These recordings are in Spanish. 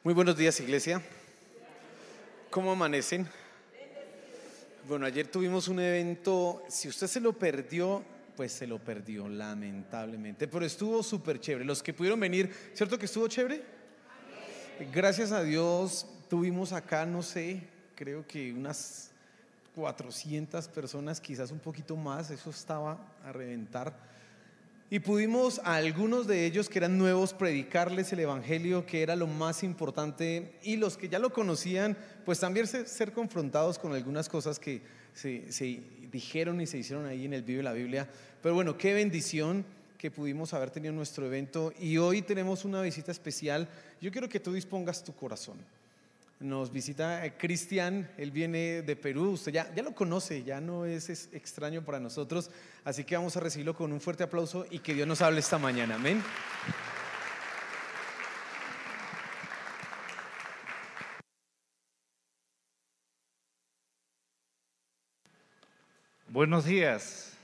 Muy buenos días, iglesia. ¿Cómo amanecen? Bueno, ayer tuvimos un evento. Si usted se lo perdió, pues se lo perdió, lamentablemente. Pero estuvo súper chévere. Los que pudieron venir, ¿cierto que estuvo chévere? Gracias a Dios tuvimos acá, no sé, creo que unas 400 personas, quizás un poquito más. Eso estaba a reventar. Y pudimos a algunos de ellos que eran nuevos predicarles el evangelio, que era lo más importante, y los que ya lo conocían, pues también ser confrontados con algunas cosas que se dijeron y se hicieron ahí en el Vive la Biblia. Pero bueno, qué bendición que pudimos haber tenido nuestro evento, y hoy tenemos una visita especial. Yo quiero que tú dispongas tu corazón. Nos visita Cristian, él viene de Perú, usted ya lo conoce, ya no es extraño para nosotros, así que vamos a recibirlo con un fuerte aplauso y que Dios nos hable esta mañana, amén. Buenos días.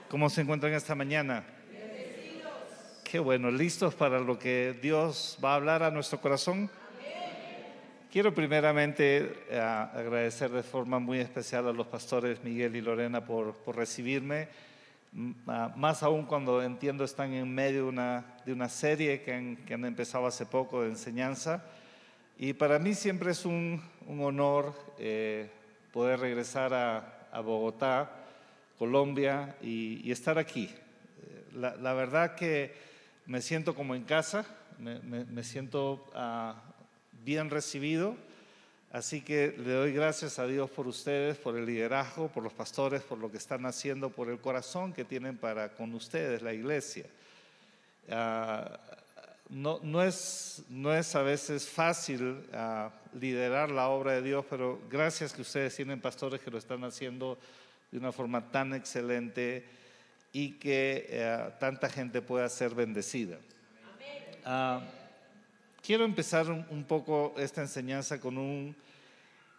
¿Cómo se encuentran esta mañana? Qué bueno, ¿listos para lo que Dios va a hablar a nuestro corazón? Quiero primeramente agradecer de forma muy especial a los pastores Miguel y Lorena por recibirme, más aún cuando entiendo están en medio de una serie que han empezado hace poco de enseñanza. Y para mí siempre es un honor poder regresar a Bogotá, Colombia, y estar aquí. La verdad que me siento como en casa, me siento bien recibido, así que le doy gracias a Dios por ustedes, por el liderazgo, por los pastores, por lo que están haciendo, por el corazón que tienen para con ustedes, la iglesia. No es a veces fácil liderar la obra de Dios, pero gracias que ustedes tienen pastores que lo están haciendo de una forma tan excelente y que tanta gente pueda ser bendecida. Quiero empezar un poco esta enseñanza con un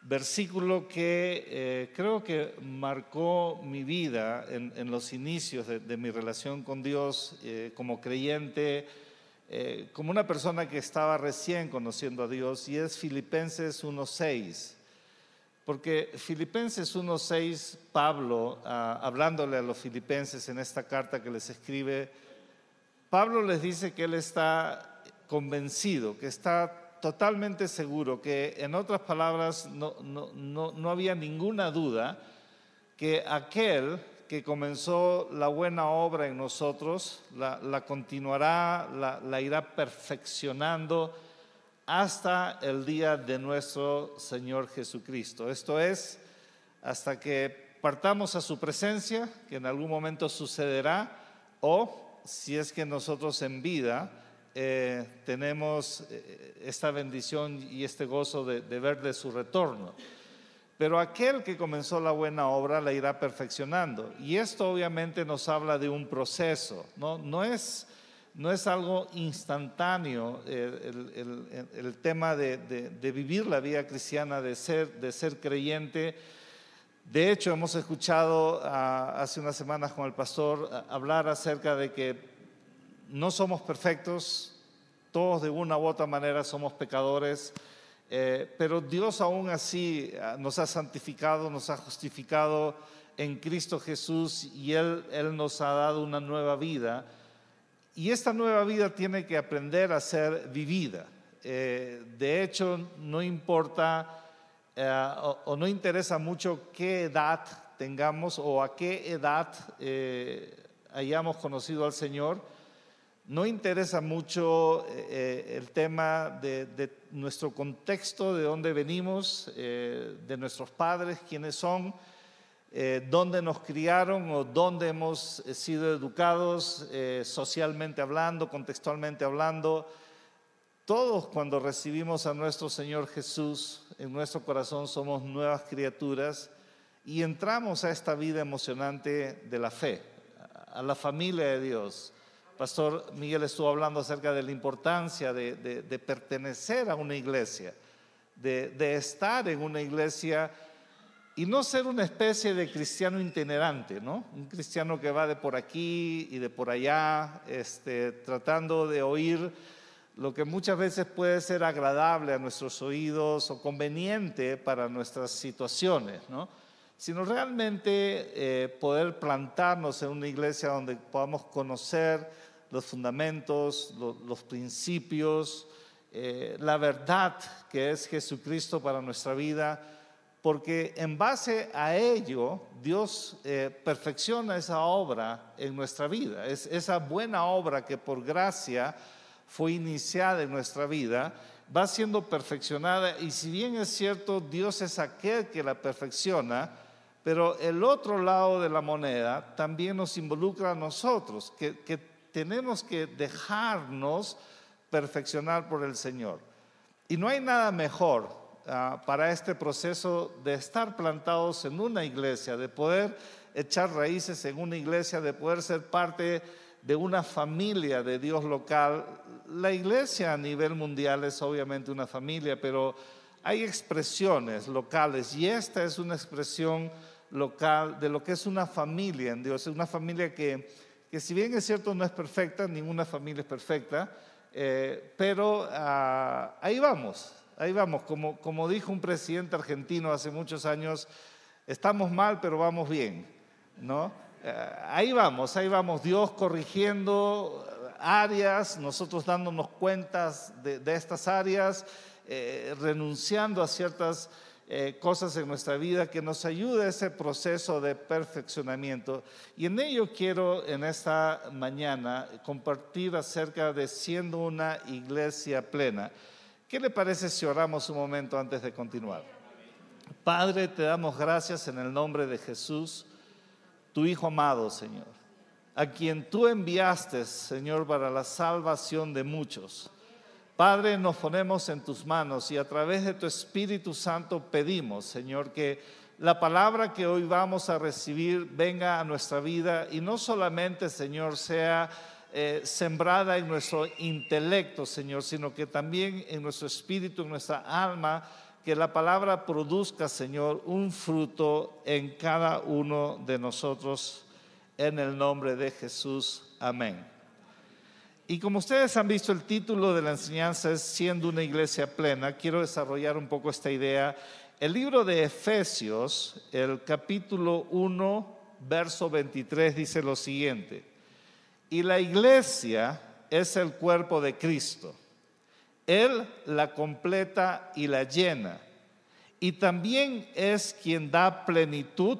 versículo que creo que marcó mi vida en los inicios de mi relación con Dios como creyente, como una persona que estaba recién conociendo a Dios, y es Filipenses 1:6. Porque Filipenses 1:6, Pablo, hablándole a los filipenses en esta carta que les escribe, Pablo les dice que él está convencido, que está totalmente seguro, que en otras palabras no había ninguna duda que aquel que comenzó la buena obra en nosotros la continuará, la irá perfeccionando hasta el día de nuestro Señor Jesucristo. Esto es, hasta que partamos a su presencia, que en algún momento sucederá, o si es que nosotros en vida tenemos esta bendición y este gozo de ver de su retorno. Pero aquel que comenzó la buena obra la irá perfeccionando. Y esto obviamente nos habla de un proceso, no es algo instantáneo. El tema de vivir la vida cristiana, de ser creyente. De hecho, hemos escuchado hace unas semanas con el pastor hablar acerca de que no somos perfectos, todos de una u otra manera somos pecadores, pero Dios aún así nos ha santificado, nos ha justificado en Cristo Jesús, y Él nos ha dado una nueva vida, y esta nueva vida tiene que aprender a ser vivida. De hecho, no importa o no interesa mucho qué edad tengamos o a qué edad hayamos conocido al Señor. No interesa mucho el tema de nuestro contexto, de dónde venimos, de nuestros padres, quiénes son, dónde nos criaron o dónde hemos sido educados, socialmente hablando, contextualmente hablando. Todos, cuando recibimos a nuestro Señor Jesús en nuestro corazón, somos nuevas criaturas y entramos a esta vida emocionante de la fe, a la familia de Dios. Pastor Miguel estuvo hablando acerca de la importancia de pertenecer a una iglesia, de estar en una iglesia y no ser una especie de cristiano itinerante, ¿no? Un cristiano que va de por aquí y de por allá, tratando de oír lo que muchas veces puede ser agradable a nuestros oídos o conveniente para nuestras situaciones, ¿no? Sino realmente poder plantarnos en una iglesia donde podamos conocer los fundamentos, los principios, la verdad que es Jesucristo para nuestra vida, porque en base a ello Dios perfecciona esa obra en nuestra vida. Es esa buena obra que por gracia fue iniciada en nuestra vida, va siendo perfeccionada, y si bien es cierto, Dios es aquel que la perfecciona, pero el otro lado de la moneda también nos involucra a nosotros, que tenemos que dejarnos perfeccionar por el Señor. Y no hay nada mejor para este proceso de estar plantados en una iglesia, de poder echar raíces en una iglesia, de poder ser parte de una familia de Dios local. La iglesia a nivel mundial es obviamente una familia, pero hay expresiones locales, y esta es una expresión local de lo que es una familia en Dios. Es una familia que si bien es cierto no es perfecta, ninguna familia es perfecta, pero ahí vamos, como dijo un presidente argentino hace muchos años, estamos mal pero vamos bien, ¿no? Ahí vamos, Dios corrigiendo áreas, nosotros dándonos cuentas de estas áreas, renunciando a ciertas cosas en nuestra vida que nos ayude a ese proceso de perfeccionamiento. Y en ello quiero en esta mañana compartir acerca de siendo una iglesia plena. ¿Qué le parece si oramos un momento antes de continuar? Padre, te damos gracias en el nombre de Jesús, tu Hijo amado, Señor, a quien tú enviaste, Señor, para la salvación de muchos. Padre, nos ponemos en tus manos y a través de tu Espíritu Santo pedimos, Señor, que la palabra que hoy vamos a recibir venga a nuestra vida y no solamente, Señor, sea sembrada en nuestro intelecto, Señor, sino que también en nuestro espíritu, en nuestra alma, que la palabra produzca, Señor, un fruto en cada uno de nosotros, en el nombre de Jesús. Amén. Y como ustedes han visto, el título de la enseñanza es Siendo una iglesia plena. Quiero desarrollar un poco esta idea. El libro de Efesios, el capítulo 1, verso 23, dice lo siguiente: y la iglesia es el cuerpo de Cristo. Él la completa y la llena, y también es quien da plenitud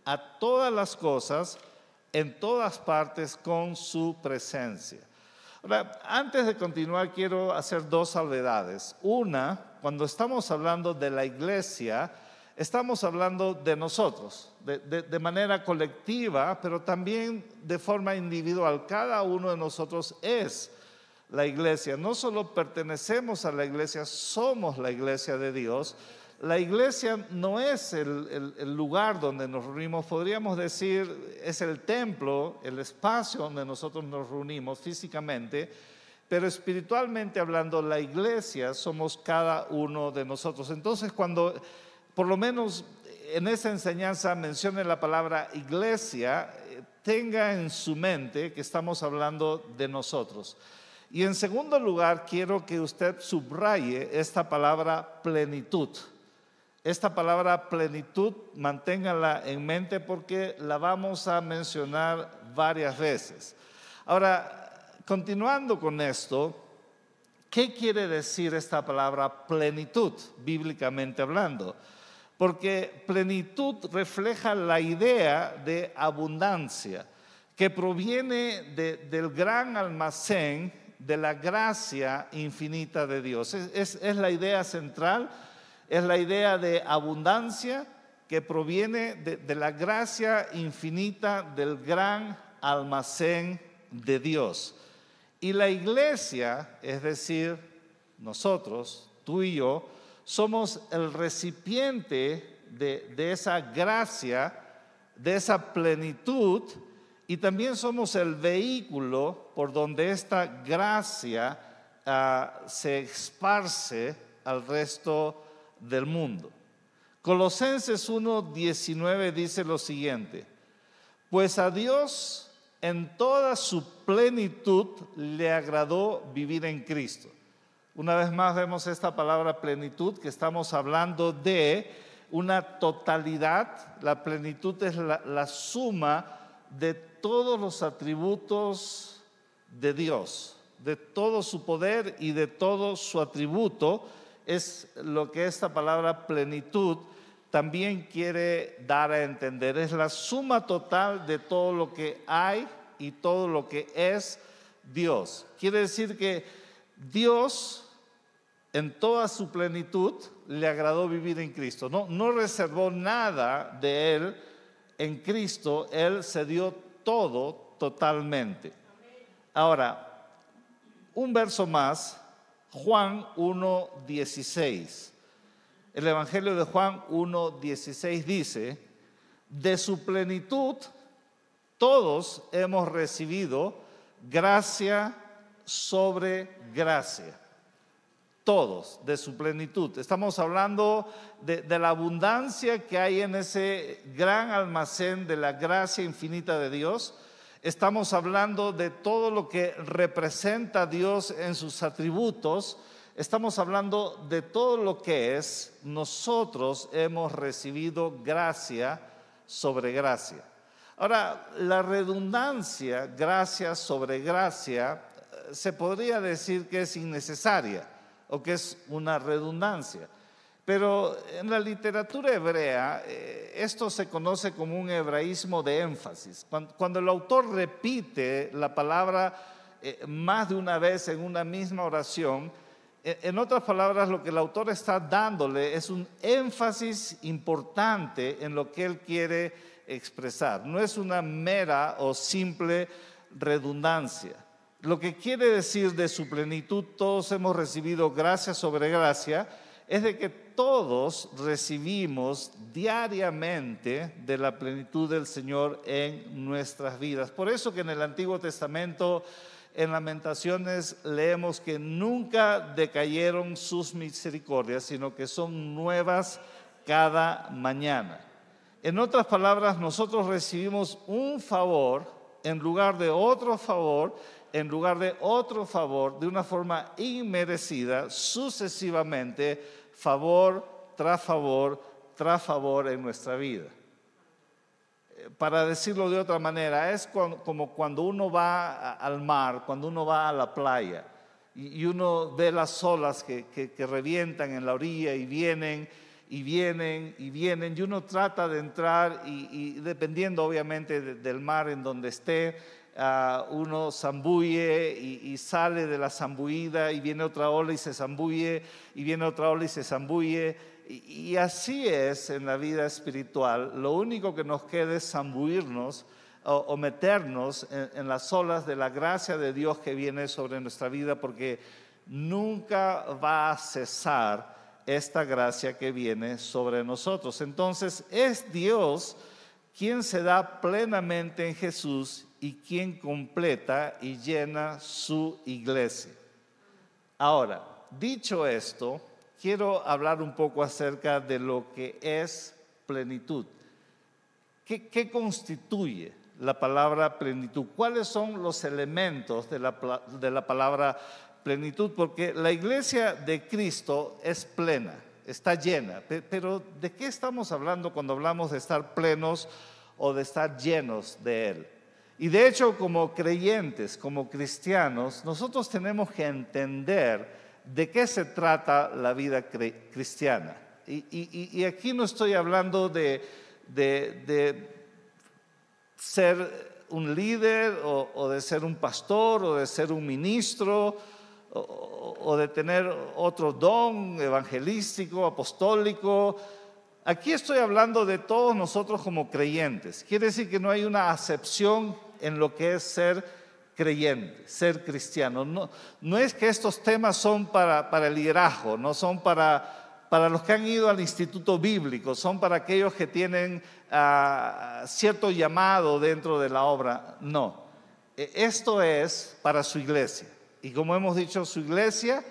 a todas las cosas en todas partes con su presencia. Ahora, antes de continuar, quiero hacer dos salvedades. Una, cuando estamos hablando de la iglesia, estamos hablando de nosotros, de manera colectiva, pero también de forma individual. Cada uno de nosotros es la iglesia. No solo pertenecemos a la iglesia, somos la iglesia de Dios. La iglesia no es el lugar donde nos reunimos, podríamos decir, es el templo, el espacio donde nosotros nos reunimos físicamente, pero espiritualmente hablando, la iglesia somos cada uno de nosotros. Entonces, cuando por lo menos en esa enseñanza mencione la palabra iglesia, tenga en su mente que estamos hablando de nosotros. Y en segundo lugar, quiero que usted subraye esta palabra plenitud. Esta palabra plenitud, manténgala en mente porque la vamos a mencionar varias veces. Ahora, continuando con esto, ¿qué quiere decir esta palabra plenitud, bíblicamente hablando? Porque plenitud refleja la idea de abundancia que proviene del gran almacén de la gracia infinita de Dios. Es la idea central, es la idea de abundancia que proviene de la gracia infinita del gran almacén de Dios. Y la iglesia, es decir, nosotros, tú y yo, somos el recipiente de esa gracia, de esa plenitud, y también somos el vehículo por donde esta gracia se esparce al resto del mundo. Colosenses 1:19 dice lo siguiente: pues a Dios en toda su plenitud le agradó vivir en Cristo. Una vez más vemos esta palabra plenitud, que estamos hablando de una totalidad. La plenitud es la suma de todos los atributos de Dios, de todo su poder y de todo su atributo. Es lo que esta palabra plenitud también quiere dar a entender. Es la suma total de todo lo que hay y todo lo que es Dios. Quiere decir que Dios, en toda su plenitud, le agradó vivir en Cristo. No reservó nada de Él en Cristo. Él se dio todo totalmente. Ahora, un verso más, Juan 1:16. El Evangelio de Juan 1:16 dice: de su plenitud todos hemos recibido gracia sobre gracia. Todos, de su plenitud. Estamos hablando de la abundancia que hay en ese gran almacén de la gracia infinita de Dios. Estamos hablando de todo lo que representa a Dios en sus atributos. Estamos hablando de todo lo que es. Nosotros hemos recibido gracia sobre gracia. Ahora, la redundancia, gracia sobre gracia, se podría decir que es innecesaria o que es una redundancia. Pero en la literatura hebrea esto se conoce como un hebraísmo de énfasis. Cuando el autor repite la palabra más de una vez en una misma oración, en otras palabras, lo que el autor está dándole es un énfasis importante en lo que él quiere expresar. No es una mera o simple redundancia. Lo que quiere decir de su plenitud, todos hemos recibido gracia sobre gracia, es de que todos recibimos diariamente de la plenitud del Señor en nuestras vidas. Por eso que en el Antiguo Testamento, en Lamentaciones, leemos que nunca decayeron sus misericordias, sino que son nuevas cada mañana. En otras palabras, nosotros recibimos un favor en lugar de otro favor, en lugar de otro favor, de una forma inmerecida, sucesivamente, favor tras favor tras favor en nuestra vida. Para decirlo de otra manera, es como cuando uno va al mar, cuando uno va a la playa y uno ve las olas que revientan en la orilla y vienen y vienen y vienen, y uno trata de entrar y dependiendo obviamente del mar en donde esté, uno zambulle y sale de la zambullida y viene otra ola y se zambulle y viene otra ola y se zambulle, y así es en la vida espiritual. Lo único que nos queda es zambullirnos o meternos en las olas de la gracia de Dios que viene sobre nuestra vida, porque nunca va a cesar esta gracia que viene sobre nosotros. Entonces es Dios quien se da plenamente en Jesús y quien completa y llena su iglesia. Ahora, dicho esto, quiero hablar un poco acerca de lo que es plenitud. ¿Qué constituye la palabra plenitud? ¿Cuáles son los elementos de la palabra plenitud? Porque la iglesia de Cristo es plena, está llena. Pero ¿de qué estamos hablando cuando hablamos de estar plenos o de estar llenos de Él? Y de hecho, como creyentes, como cristianos, nosotros tenemos que entender de qué se trata la vida cristiana. Y aquí no estoy hablando de ser un líder o de ser un pastor o de ser un ministro o de tener otro don evangelístico, apostólico. Aquí estoy hablando de todos nosotros como creyentes. Quiere decir que no hay una acepción en lo que es ser creyente, ser cristiano. No es que estos temas son para el liderazgo, no son para los que han ido al instituto bíblico, son para aquellos que tienen cierto llamado dentro de la obra. No, esto es para su iglesia. Y como hemos dicho, su iglesia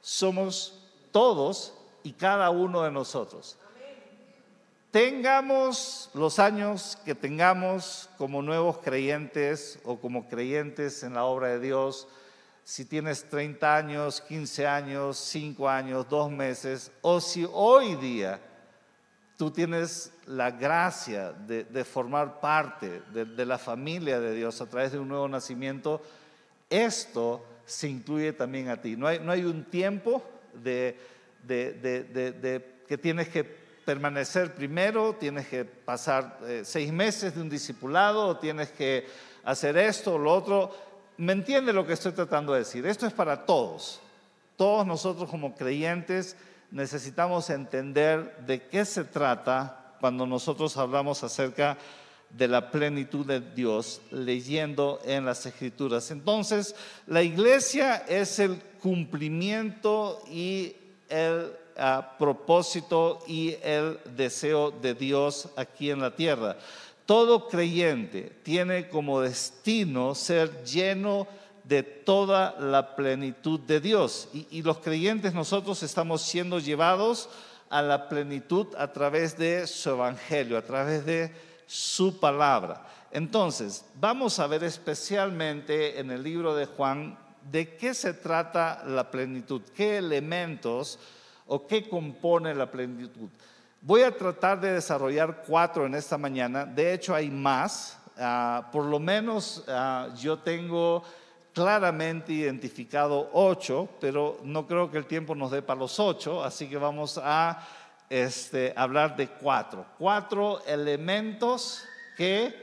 somos todos y cada uno de nosotros. Tengamos los años que tengamos como nuevos creyentes o como creyentes en la obra de Dios, si tienes 30 años, 15 años, 5 años, 2 meses, o si hoy día tú tienes la gracia de formar parte de la familia de Dios a través de un nuevo nacimiento, esto se incluye también a ti. No hay un tiempo de que tienes que permanecer primero, tienes que pasar 6 meses de un discipulado, o tienes que hacer esto o lo otro. ¿Me entiende lo que estoy tratando de decir? Esto es para todos. Todos nosotros como creyentes necesitamos entender de qué se trata cuando nosotros hablamos acerca de la plenitud de Dios leyendo en las Escrituras. Entonces, la iglesia es el cumplimiento y el propósito y el deseo de Dios aquí en la tierra. Todo creyente tiene como destino ser lleno de toda la plenitud de Dios. Y los creyentes nosotros estamos siendo llevados a la plenitud a través de su evangelio, a través de su palabra. Entonces, vamos a ver especialmente en el libro de Juan de qué se trata la plenitud, qué elementos o qué compone la plenitud. Voy a tratar de desarrollar 4 en esta mañana. De hecho, hay más. Por lo menos yo tengo claramente identificado 8, pero no creo que el tiempo nos dé para los 8, así que vamos a hablar de 4. 4 elementos que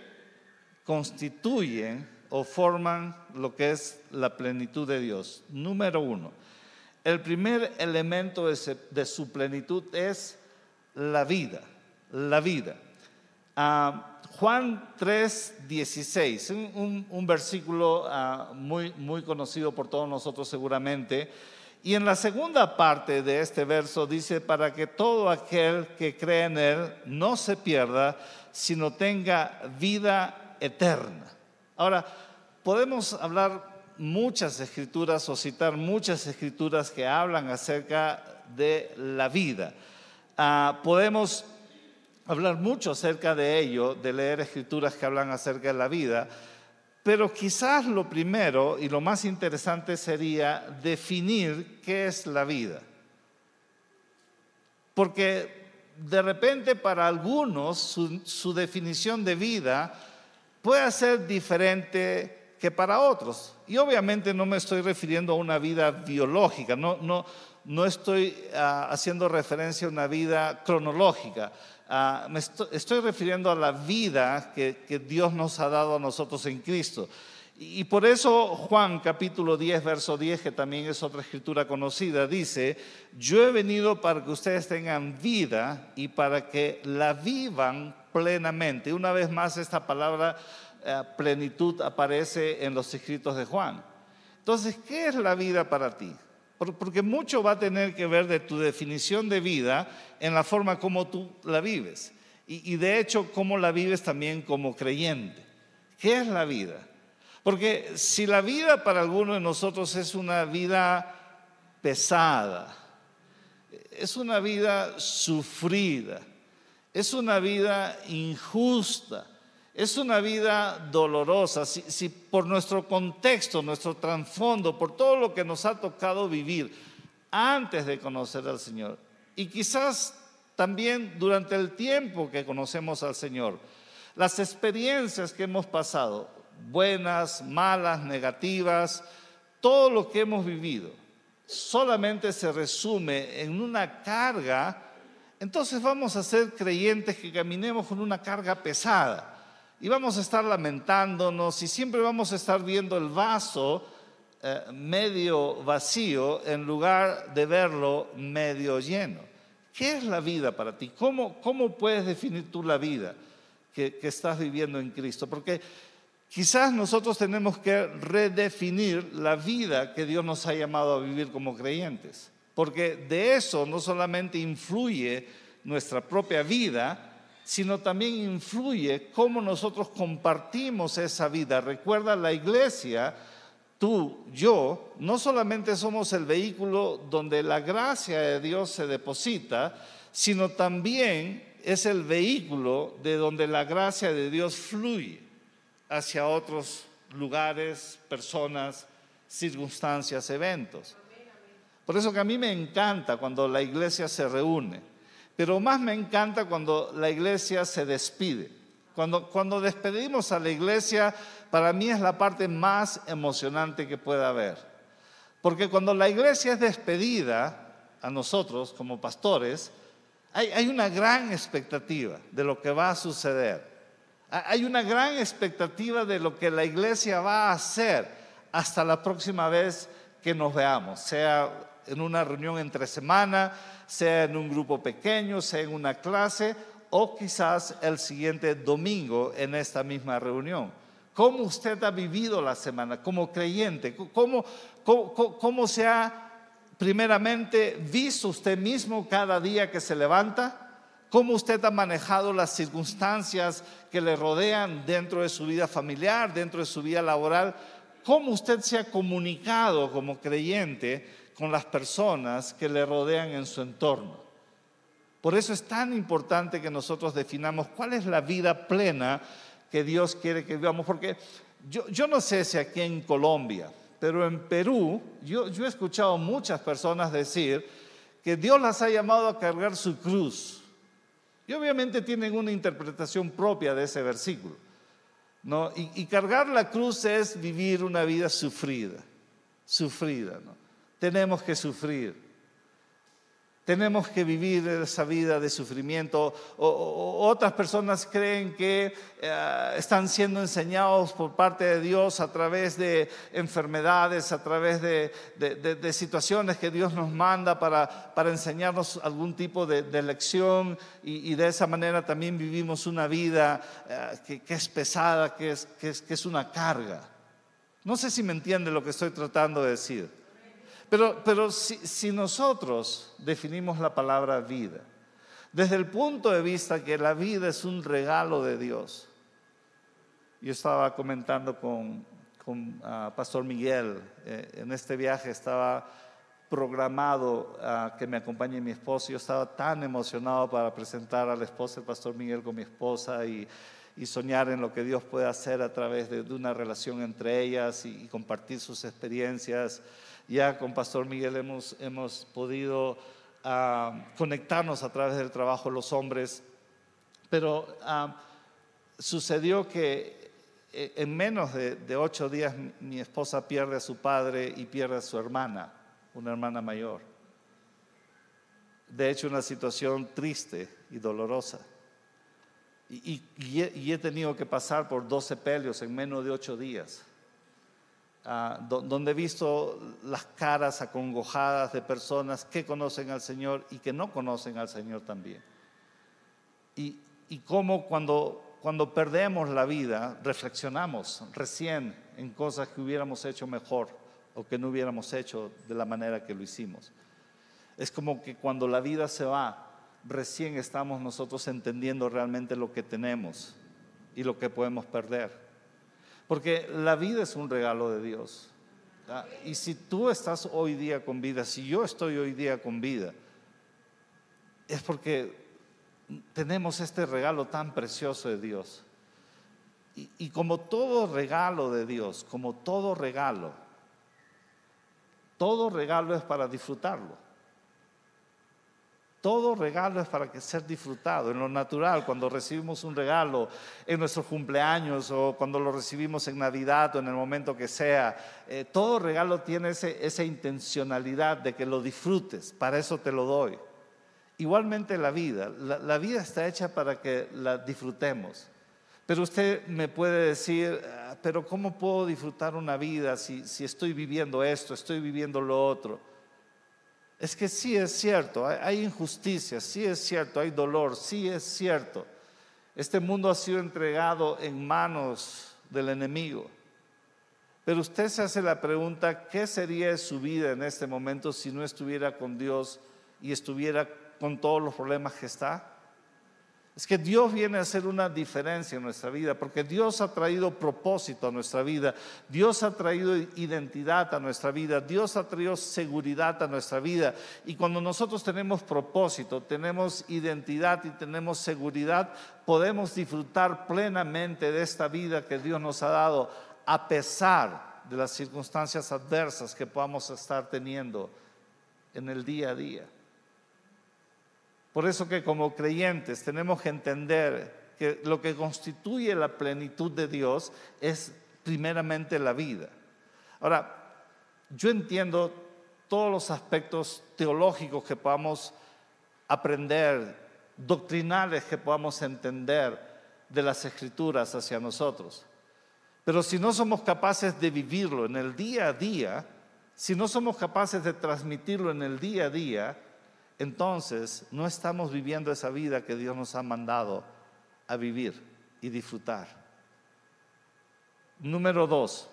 constituyen o forman lo que es la plenitud de Dios. Número 1, el primer elemento de su plenitud es la vida, la vida. Juan 3:16, un versículo muy conocido por todos nosotros seguramente. Y en la segunda parte de este verso dice: para que todo aquel que cree en Él no se pierda, sino tenga vida eterna. Ahora, podemos hablar muchas escrituras o citar muchas escrituras que hablan acerca de la vida. Podemos hablar mucho acerca de ello, de leer escrituras que hablan acerca de la vida, pero quizás lo primero y lo más interesante sería definir qué es la vida. Porque de repente para algunos su definición de vida puede ser diferente que para otros. Y obviamente no me estoy refiriendo a una vida biológica, no estoy haciendo referencia a una vida cronológica. Me estoy refiriendo a la vida que Dios nos ha dado a nosotros en Cristo. Y por eso Juan capítulo 10, verso 10, que también es otra escritura conocida, dice: yo he venido para que ustedes tengan vida y para que la vivan plenamente. Una vez más esta palabra plenitud aparece en los escritos de Juan. Entonces, ¿qué es la vida para ti? Porque mucho va a tener que ver de tu definición de vida en la forma como tú la vives. Y de hecho, cómo la vives también como creyente. ¿Qué es la vida? Porque si la vida para algunos de nosotros es una vida pesada, es una vida sufrida, es una vida injusta, es una vida dolorosa, si por nuestro contexto, nuestro trasfondo, por todo lo que nos ha tocado vivir antes de conocer al Señor, y quizás también durante el tiempo que conocemos al Señor, las experiencias que hemos pasado, buenas, malas, negativas, todo lo que hemos vivido, solamente se resume en una carga. Entonces vamos a ser creyentes que caminemos con una carga pesada. Y vamos a estar lamentándonos y siempre vamos a estar viendo el vaso medio vacío en lugar de verlo medio lleno. ¿Qué es la vida para ti? ¿Cómo puedes definir tú la vida que estás viviendo en Cristo? Porque quizás nosotros tenemos que redefinir la vida que Dios nos ha llamado a vivir como creyentes. Porque de eso no solamente influye nuestra propia vida, sino también influye cómo nosotros compartimos esa vida. Recuerda, la iglesia, tú, yo, no solamente somos el vehículo donde la gracia de Dios se deposita, sino también es el vehículo de donde la gracia de Dios fluye hacia otros lugares, personas, circunstancias, eventos. Por eso que a mí me encanta cuando la iglesia se reúne, pero más me encanta cuando la iglesia se despide. Cuando despedimos a la iglesia, para mí es la parte más emocionante que pueda haber. Porque cuando la iglesia es despedida, a nosotros como pastores, hay una gran expectativa de lo que va a suceder. Hay una gran expectativa de lo que la iglesia va a hacer hasta la próxima vez que nos veamos, sea en una reunión entre semana, sea en un grupo pequeño, sea en una clase o quizás el siguiente domingo en esta misma reunión. ¿Cómo usted ha vivido la semana como creyente? ¿Cómo se ha primeramente visto usted mismo cada día que se levanta? ¿Cómo usted ha manejado las circunstancias que le rodean dentro de su vida familiar, dentro de su vida laboral? ¿Cómo usted se ha comunicado como creyente con las personas que le rodean en su entorno? Por eso es tan importante que nosotros definamos cuál es la vida plena que Dios quiere que vivamos. Porque yo no sé si aquí en Colombia, pero en Perú yo he escuchado muchas personas decir que Dios las ha llamado a cargar su cruz. Y obviamente tienen una interpretación propia de ese versículo, ¿no? Y cargar la cruz es vivir una vida sufrida, ¿no? Tenemos que sufrir. Tenemos que vivir esa vida de sufrimiento. Otras personas creen que están siendo enseñados por parte de Dios a través de enfermedades, a través de situaciones que Dios nos manda para enseñarnos algún tipo de lección, y de esa manera también vivimos una vida que es pesada, que es una carga. No sé si me entiende lo que estoy tratando de decir. Pero si nosotros definimos la palabra vida desde el punto de vista que la vida es un regalo de Dios. Yo estaba comentando con Pastor Miguel, en este viaje estaba programado que me acompañe mi esposa. Yo estaba tan emocionado para presentar a la esposa del Pastor Miguel con mi esposa y soñar en lo que Dios puede hacer a través de una relación entre ellas y compartir sus experiencias. Ya con Pastor Miguel hemos podido conectarnos a través del trabajo de los hombres, pero sucedió que en menos de 8 días mi esposa pierde a su padre y pierde a su hermana, una hermana mayor. De hecho, una situación triste y dolorosa. Y he tenido que pasar por 2 sepelios en menos de 8 días. Donde he visto las caras acongojadas de personas que conocen al Señor y que no conocen al Señor también. Y cómo cuando perdemos la vida reflexionamos recién en cosas que hubiéramos hecho mejor o que no hubiéramos hecho de la manera que lo hicimos. Es como que cuando la vida se va, recién estamos nosotros entendiendo realmente lo que tenemos y lo que podemos perder. Porque la vida es un regalo de Dios. Y si tú estás hoy día con vida, si yo estoy hoy día con vida, es porque tenemos este regalo tan precioso de Dios. Y como todo regalo de Dios, como todo regalo es para disfrutarlo. Todo regalo es para ser disfrutado. En lo natural, cuando recibimos un regalo en nuestros cumpleaños o cuando lo recibimos en Navidad o en el momento que sea, todo regalo tiene esa intencionalidad de que lo disfrutes. Para eso te lo doy. Igualmente la vida está hecha para que la disfrutemos. Pero usted me puede decir, pero ¿cómo puedo disfrutar una vida si estoy viviendo esto, estoy viviendo lo otro? Es que sí es cierto, hay injusticia, sí es cierto, hay dolor, sí es cierto. Este mundo ha sido entregado en manos del enemigo. Pero usted se hace la pregunta, ¿qué sería de su vida en este momento si no estuviera con Dios y estuviera con todos los problemas que está? Es que Dios viene a hacer una diferencia en nuestra vida, porque Dios ha traído propósito a nuestra vida, Dios ha traído identidad a nuestra vida, Dios ha traído seguridad a nuestra vida. Y cuando nosotros tenemos propósito, tenemos identidad y tenemos seguridad, podemos disfrutar plenamente de esta vida que Dios nos ha dado, a pesar de las circunstancias adversas que podamos estar teniendo en el día a día. Por eso que como creyentes tenemos que entender que lo que constituye la plenitud de Dios es primeramente la vida. Ahora, yo entiendo todos los aspectos teológicos que podamos aprender, doctrinales que podamos entender de las Escrituras hacia nosotros. Pero si no somos capaces de vivirlo en el día a día, si no somos capaces de transmitirlo en el día a día, entonces no estamos viviendo esa vida que Dios nos ha mandado a vivir y disfrutar. Número 2,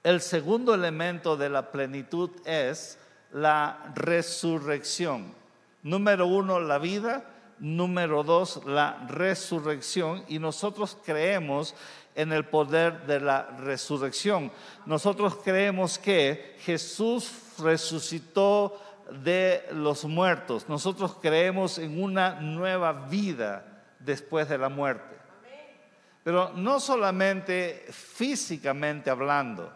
el segundo elemento de la plenitud es la resurrección. Número 1, la vida. Número 2, la resurrección. Y nosotros creemos en el poder de la resurrección. Nosotros creemos que Jesús resucitó de los muertos. Nosotros creemos en una nueva vida después de la muerte. Pero no solamente físicamente hablando,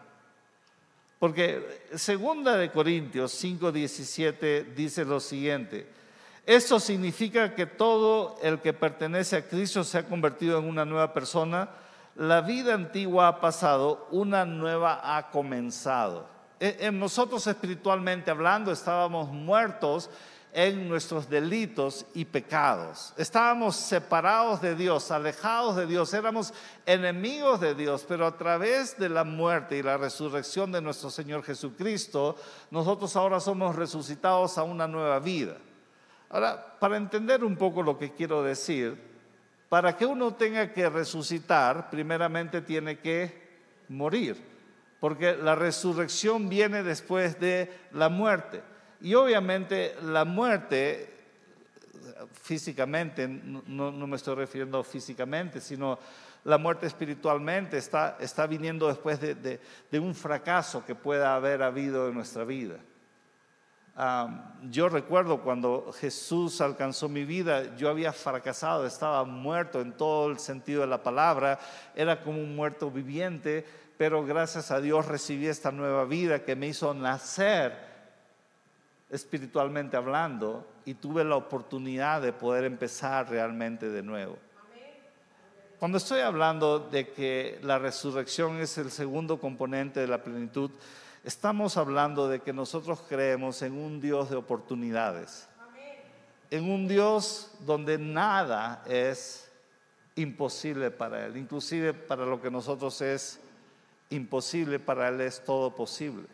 porque 2 Corintios 5:17 dice lo siguiente: esto significa que todo el que pertenece a Cristo se ha convertido en una nueva persona. La vida antigua ha pasado, una nueva ha comenzado. En nosotros espiritualmente hablando estábamos muertos en nuestros delitos y pecados. Estábamos separados de Dios, alejados de Dios, éramos enemigos de Dios, pero a través de la muerte y la resurrección de nuestro Señor Jesucristo, nosotros ahora somos resucitados a una nueva vida. Ahora, para entender un poco lo que quiero decir, para que uno tenga que resucitar, primeramente tiene que morir, porque la resurrección viene después de la muerte. Y obviamente la muerte, físicamente, no me estoy refiriendo físicamente, sino la muerte espiritualmente está viniendo después de un fracaso que pueda haber habido en nuestra vida. Yo recuerdo cuando Jesús alcanzó mi vida, yo había fracasado, estaba muerto en todo el sentido de la palabra, era como un muerto viviente, pero gracias a Dios recibí esta nueva vida que me hizo nacer espiritualmente hablando y tuve la oportunidad de poder empezar realmente de nuevo. Cuando estoy hablando de que la resurrección es el segundo componente de la plenitud, estamos hablando de que nosotros creemos en un Dios de oportunidades, en un Dios donde nada es imposible para Él, inclusive para lo que nosotros es imposible, para Él es todo posible.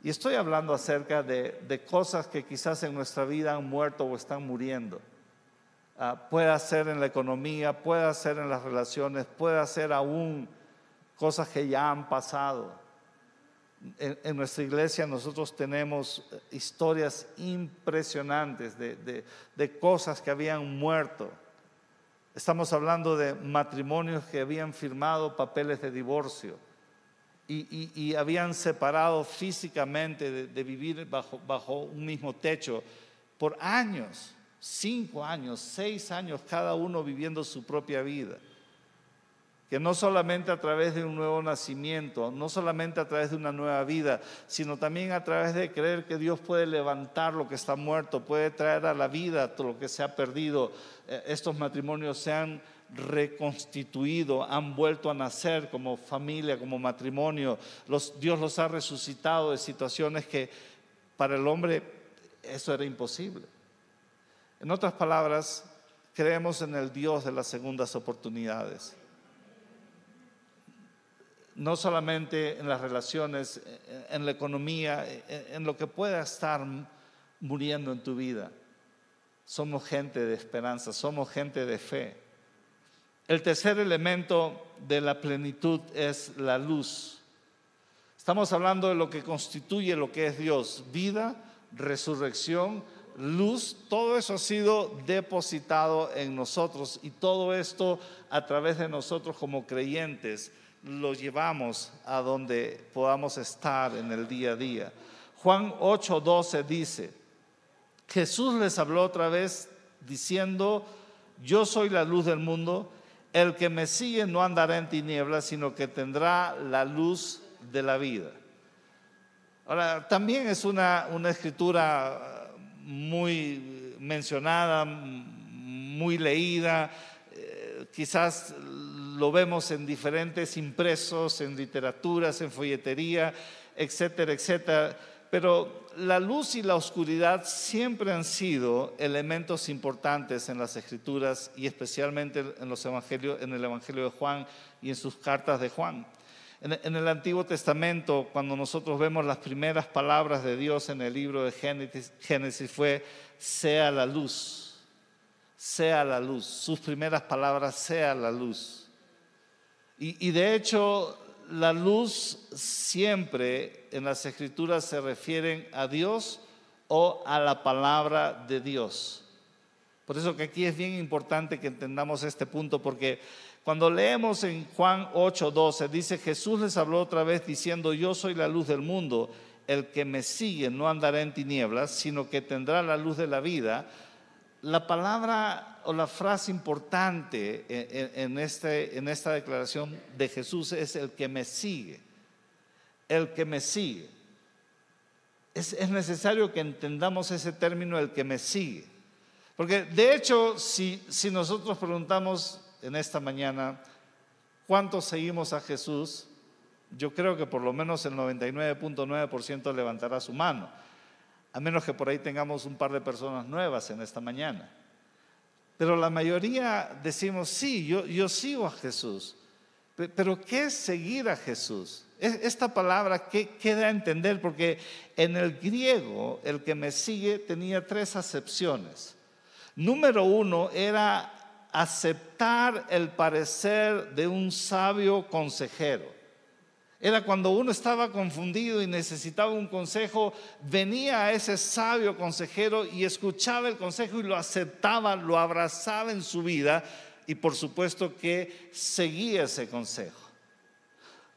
Y estoy hablando acerca de cosas que quizás en nuestra vida han muerto o están muriendo. Puede ser en la economía, puede ser en las relaciones, puede ser aún cosas que ya han pasado. En nuestra iglesia nosotros tenemos historias impresionantes de cosas que habían muerto. Estamos hablando de matrimonios que habían firmado papeles de divorcio y habían separado físicamente de vivir bajo un mismo techo por años, 5 años, 6 años, cada uno viviendo su propia vida. Que no solamente a través de un nuevo nacimiento, no solamente a través de una nueva vida, sino también a través de creer que Dios puede levantar lo que está muerto, puede traer a la vida todo lo que se ha perdido. Estos matrimonios se han reconstituido, han vuelto a nacer como familia, como matrimonio. Dios los ha resucitado de situaciones que para el hombre eso era imposible. En otras palabras, creemos en el Dios de las segundas oportunidades. No solamente en las relaciones, en la economía, en lo que pueda estar muriendo en tu vida. Somos gente de esperanza, somos gente de fe. El tercer elemento de la plenitud es la luz. Estamos hablando de lo que constituye lo que es Dios: vida, resurrección, luz. Todo eso ha sido depositado en nosotros y todo esto a través de nosotros como creyentes lo llevamos a donde podamos estar en el día a día. Juan 8:12 dice: Jesús les habló otra vez diciendo: yo soy la luz del mundo, el que me sigue no andará en tinieblas, sino que tendrá la luz de la vida. Ahora, también es una escritura muy mencionada, muy leída, quizás lo vemos en diferentes impresos, en literaturas, en folletería, etcétera, etcétera. Pero la luz y la oscuridad siempre han sido elementos importantes en las Escrituras y especialmente en los evangelios, en el Evangelio de Juan y en sus cartas de Juan. En el Antiguo Testamento, cuando nosotros vemos las primeras palabras de Dios en el libro de Génesis fue, sea la luz, sea la luz. Sus primeras palabras, sea la luz. Y de hecho, la luz siempre en las Escrituras se refieren a Dios o a la palabra de Dios. Por eso que aquí es bien importante que entendamos este punto, porque cuando leemos en Juan 8:12, dice, Jesús les habló otra vez diciendo, yo soy la luz del mundo, el que me sigue no andará en tinieblas, sino que tendrá la luz de la vida. La palabra o la frase importante en esta declaración de Jesús es el que me sigue. El que me sigue. Es necesario que entendamos ese término, el que me sigue. Porque de hecho, si nosotros preguntamos en esta mañana, ¿cuántos seguimos a Jesús? Yo creo que por lo menos el 99.9% levantará su mano, a menos que por ahí tengamos un par de personas nuevas en esta mañana. Pero la mayoría decimos, sí, yo sigo a Jesús. Pero ¿qué es seguir a Jesús? Esta palabra, ¿qué da a entender? Porque en el griego, el que me sigue tenía 3 acepciones. Número 1 era aceptar el parecer de un sabio consejero. Era cuando uno estaba confundido y necesitaba un consejo, venía a ese sabio consejero y escuchaba el consejo y lo aceptaba, lo abrazaba en su vida y por supuesto que seguía ese consejo.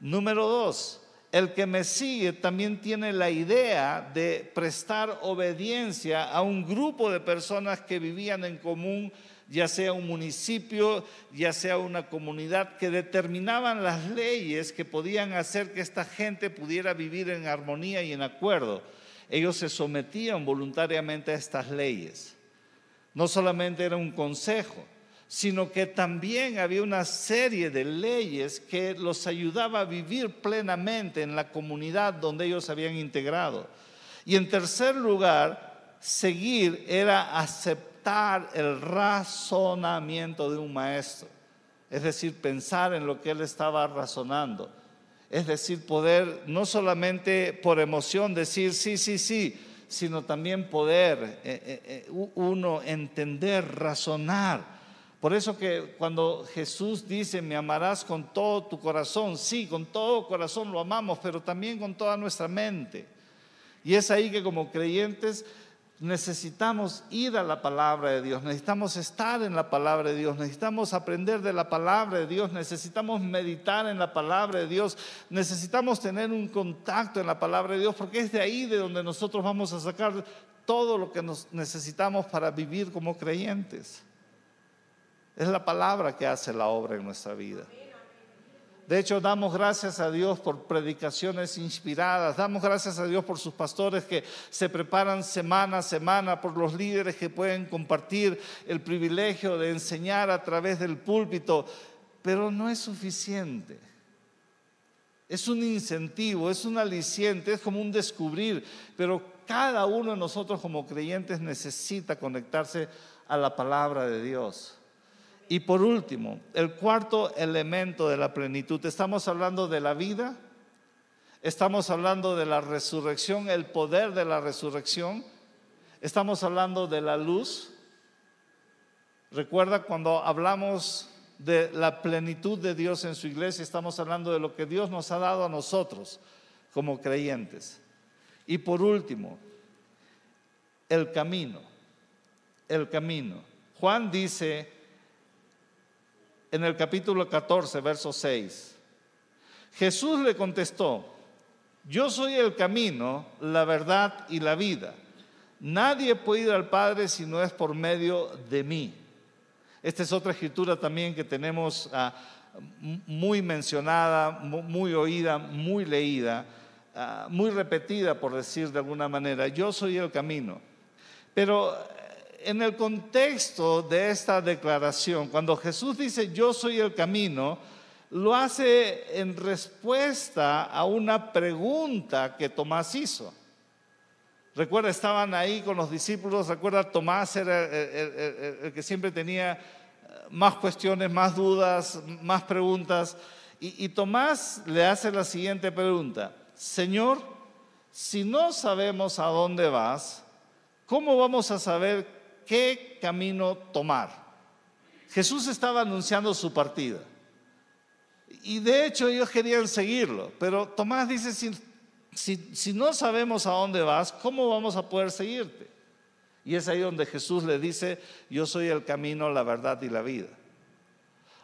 Número 2, el que me sigue también tiene la idea de prestar obediencia a un grupo de personas que vivían en común, ya sea un municipio, ya sea una comunidad, que determinaban las leyes que podían hacer que esta gente pudiera vivir en armonía y en acuerdo. Ellos se sometían voluntariamente a estas leyes. No solamente era un consejo, sino que también había una serie de leyes que los ayudaba a vivir plenamente en la comunidad donde ellos habían integrado. Y en tercer lugar, seguir era aceptar el razonamiento de un maestro, es decir, pensar en lo que él estaba razonando, es decir, poder no solamente por emoción decir sí, sí, sí, sino también poder uno entender, razonar. Por eso que cuando Jesús dice, me amarás con todo tu corazón, sí, con todo corazón lo amamos, pero también con toda nuestra mente. Y es ahí que como creyentes necesitamos ir a la palabra de Dios, necesitamos estar en la palabra de Dios, necesitamos aprender de la palabra de Dios, necesitamos meditar en la palabra de Dios, necesitamos tener un contacto en la palabra de Dios, porque es de ahí de donde nosotros vamos a sacar todo lo que necesitamos para vivir como creyentes. Es la palabra que hace la obra en nuestra vida. De hecho, damos gracias a Dios por predicaciones inspiradas, damos gracias a Dios por sus pastores que se preparan semana a semana, por los líderes que pueden compartir el privilegio de enseñar a través del púlpito, pero no es suficiente. Es un incentivo, es un aliciente, es como un descubrir, pero cada uno de nosotros como creyentes necesita conectarse a la palabra de Dios. Y por último, el cuarto elemento de la plenitud. Estamos hablando de la vida, estamos hablando de la resurrección, el poder de la resurrección, estamos hablando de la luz. Recuerda cuando hablamos de la plenitud de Dios en su iglesia, estamos hablando de lo que Dios nos ha dado a nosotros como creyentes. Y por último, el camino, el camino. Juan dice en el capítulo 14, verso 6, Jesús le contestó, yo soy el camino, la verdad y la vida. Nadie puede ir al Padre si no es por medio de mí. Esta es otra escritura también que tenemos muy mencionada, muy oída, muy leída, muy repetida, por decir de alguna manera: yo soy el camino. Pero en el contexto de esta declaración, cuando Jesús dice yo soy el camino, lo hace en respuesta a una pregunta que Tomás hizo. Recuerda, estaban ahí con los discípulos. Recuerda, Tomás era el que siempre tenía más cuestiones, más dudas, más preguntas. Y Tomás le hace la siguiente pregunta: Señor, si no sabemos a dónde vas, ¿cómo vamos a saber qué camino tomar? Jesús estaba anunciando su partida. Y de hecho ellos querían seguirlo. Pero Tomás dice: si no sabemos a dónde vas, ¿cómo vamos a poder seguirte? Y es ahí donde Jesús le dice: yo soy el camino, la verdad y la vida.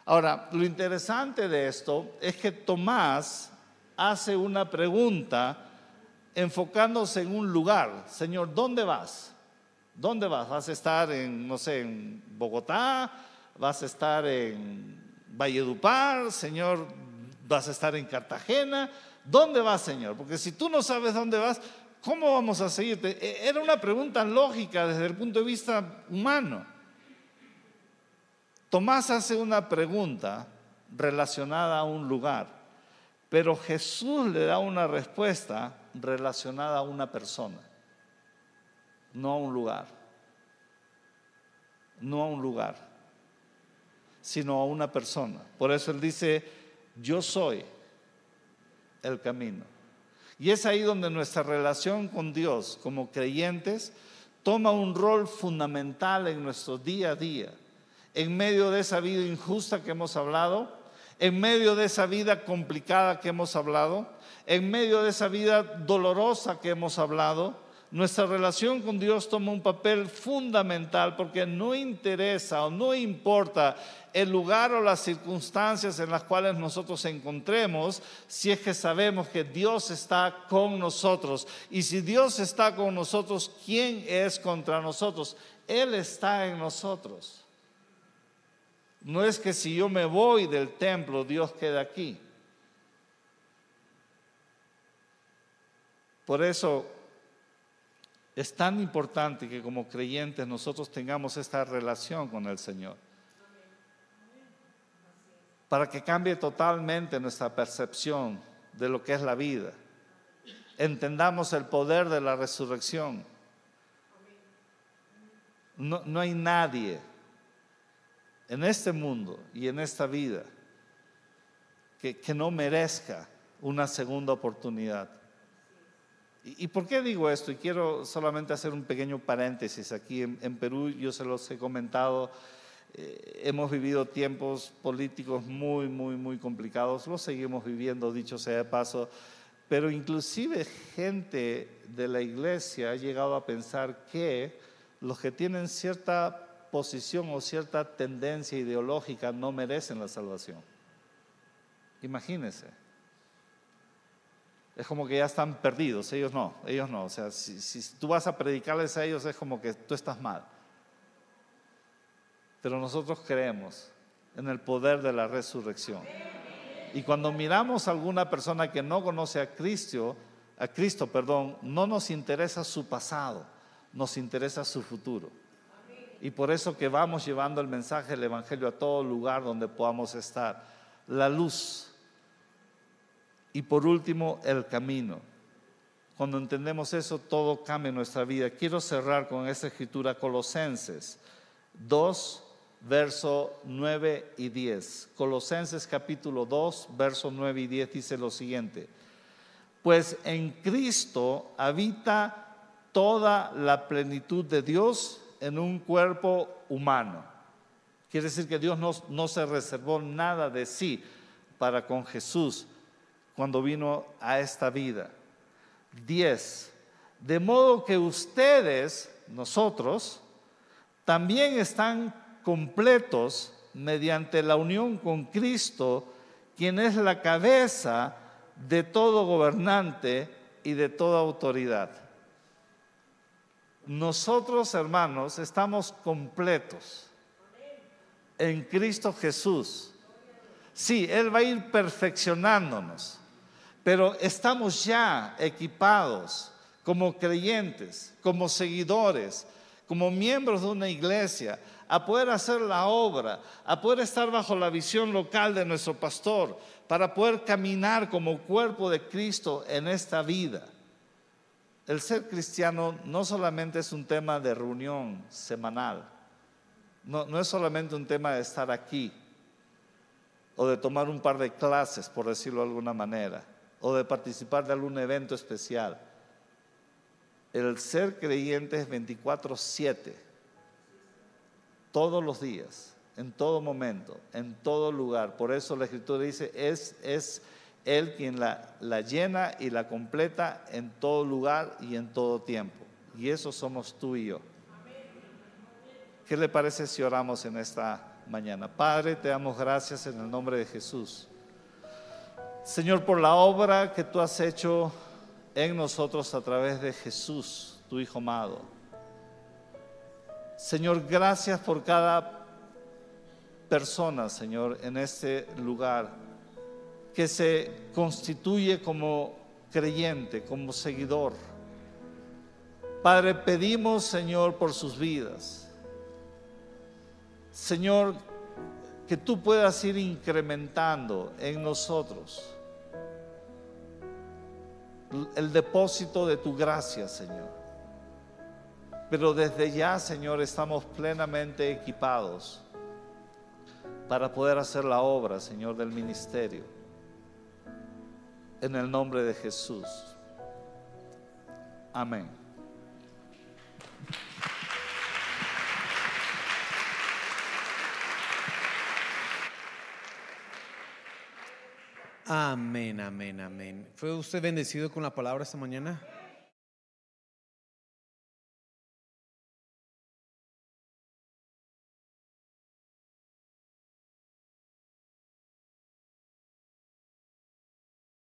Ahora, lo interesante de esto es que Tomás hace una pregunta enfocándose en un lugar. Señor, ¿dónde vas? ¿Dónde vas? ¿Vas a estar en, no sé, en Bogotá? ¿Vas a estar en Valledupar? Señor, ¿vas a estar en Cartagena? ¿Dónde vas, Señor? Porque si tú no sabes dónde vas, ¿cómo vamos a seguirte? Era una pregunta lógica desde el punto de vista humano. Tomás hace una pregunta relacionada a un lugar, pero Jesús le da una respuesta relacionada a una persona, no a un lugar, no a un lugar, sino a una persona. Por eso él dice: yo soy el camino. Y es ahí donde nuestra relación con Dios como creyentes toma un rol fundamental en nuestro día a día, en medio de esa vida injusta que hemos hablado, en medio de esa vida complicada que hemos hablado, en medio de esa vida dolorosa que hemos hablado. Nuestra relación con Dios toma un papel fundamental, porque no interesa o no importa el lugar o las circunstancias en las cuales nosotros encontremos, si es que sabemos que Dios está con nosotros. Y si Dios está con nosotros, ¿quién es contra nosotros? Él está en nosotros. No es que si yo me voy del templo, Dios queda aquí. Por eso es tan importante que como creyentes nosotros tengamos esta relación con el Señor, para que cambie totalmente nuestra percepción de lo que es la vida. Entendamos el poder de la resurrección. No hay nadie en este mundo y en esta vida que no merezca una segunda oportunidad. ¿Y por qué digo esto? Y quiero solamente hacer un pequeño paréntesis. Aquí en Perú, yo se los he comentado, hemos vivido tiempos políticos muy, muy, muy complicados. Los seguimos viviendo, dicho sea de paso. Pero inclusive gente de la iglesia ha llegado a pensar que los que tienen cierta posición o cierta tendencia ideológica no merecen la salvación. Imagínense. Es como que ya están perdidos, ellos no. O sea, si tú vas a predicarles a ellos, es como que tú estás mal. Pero nosotros creemos en el poder de la resurrección. Y cuando miramos a alguna persona que no conoce a Cristo, no nos interesa su pasado, nos interesa su futuro. Y por eso que vamos llevando el mensaje del Evangelio a todo lugar donde podamos estar. La luz. Y por último, el camino. Cuando entendemos eso, todo cambia en nuestra vida. Quiero cerrar con esta escritura, Colosenses 2, verso 9 y 10. Colosenses capítulo 2, verso 9 y 10 dice lo siguiente: pues en Cristo habita toda la plenitud de Dios en un cuerpo humano. Quiere decir que Dios no se reservó nada de sí para con Jesús cuando vino a esta vida. 10. De modo que ustedes, nosotros, también están completos mediante la unión con Cristo, quien es la cabeza de todo gobernante y de toda autoridad. Nosotros, hermanos, estamos completos en Cristo Jesús. Sí, Él va a ir perfeccionándonos, pero estamos ya equipados como creyentes, como seguidores, como miembros de una iglesia, a poder hacer la obra, a poder estar bajo la visión local de nuestro pastor, para poder caminar como cuerpo de Cristo en esta vida. El ser cristiano no solamente es un tema de reunión semanal, no es solamente un tema de estar aquí, o de tomar un par de clases, por decirlo de alguna manera, o de participar de algún evento especial. El ser creyente es 24/7, todos los días, en todo momento, en todo lugar. Por eso la Escritura dice, es Él quien la llena y la completa en todo lugar y en todo tiempo. Y eso somos tú y yo. ¿Qué le parece si oramos en esta mañana? Padre, te damos gracias en el nombre de Jesús. Señor, por la obra que tú has hecho en nosotros a través de Jesús, tu Hijo amado. Señor, gracias por cada persona, Señor, en este lugar que se constituye como creyente, como seguidor. Padre, pedimos, Señor, por sus vidas. Señor, que tú puedas ir incrementando en nosotros el depósito de tu gracia, Señor. Pero desde ya, Señor, estamos plenamente equipados para poder hacer la obra, Señor, del ministerio. En el nombre de Jesús. Amén. Amén, amén, amén. ¿Fue usted bendecido con la palabra esta mañana?